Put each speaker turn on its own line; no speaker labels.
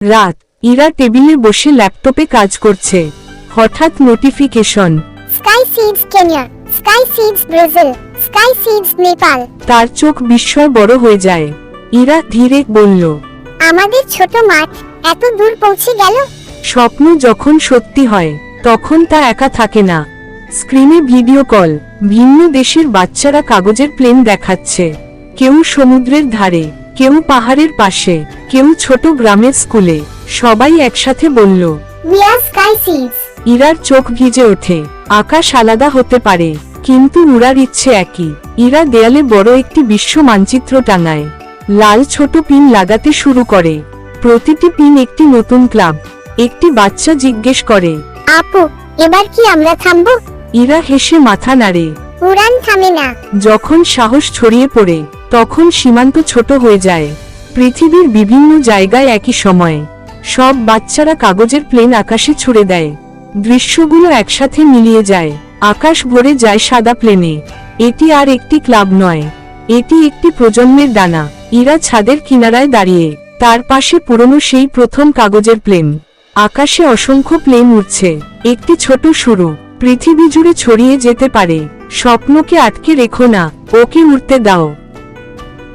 রাত, ইরা টেবিলে বসে ল্যাপটপে কাজ করছে। হঠাৎ notification,
sky seeds Kenya, sky seeds Brazil, sky seeds Nepal.
তার চোখ বিস্ময় বড় হয়ে যায়। ইরা ধীরে বলল,
আমাদের ছোট মাঠ এত দূর পৌঁছে গেল।
স্বপ্ন যখন সত্যি হয় তখন তা একা থাকে না। স্ক্রিনে ভিডিও কল, ভিন্ন দেশের বাচ্চারা কাগজের প্লেন দেখাচ্ছে। কেউ সমুদ্রের ধারে, কেউ পাহাড়ের পাশে, কেউ ছোট গ্রামের স্কুলে। সবাই একসাথে বলল,
উই আর স্কাই সিডস।
ইরার চোখ ভিজে ওঠে। আকাশ আলাদা হতে পারে, কিন্তু উড়ার ইচ্ছে একই। ইরা দেয়ালে বড় একটি বিশ্ব মানচিত্র টাঙায়। লাল ছোট পিন লাগাতে শুরু করে। প্রতিটি পিন একটি নতুন ক্লাব। একটি বাচ্চা জিজ্ঞেস করে,
আপু, এবার কি আমরা থামবো?
ইরা হেসে মাথা নাড়ে।
উড়ান থামে না।
যখন সাহস ছড়িয়ে পড়ে তখন সীমান্ত ছোট হয়ে যায়। পৃথিবীর বিভিন্ন জায়গায় একই সময়ে সব বাচ্চারা কাগজের প্লেন আকাশে ছুড়ে দেয়। দৃশ্যগুলো একসাথে মিলিয়ে যায়। আকাশ ভরে যায় সাদা প্লেনে। এটি আর একটি ক্লাব নয়, এটি একটি প্রজন্মের ডানা। ইরা ছাদের কিনারায় দাঁড়িয়ে, তার পাশে পুরনো সেই প্রথম কাগজের প্লেন। আকাশে অসংখ্য প্লেন উড়ছে। একটি ছোট শুরু, পৃথিবী জুড়ে ছড়িয়ে যেতে পারে। স্বপ্নকে আটকে রেখো না, ওকে উড়তে দাও।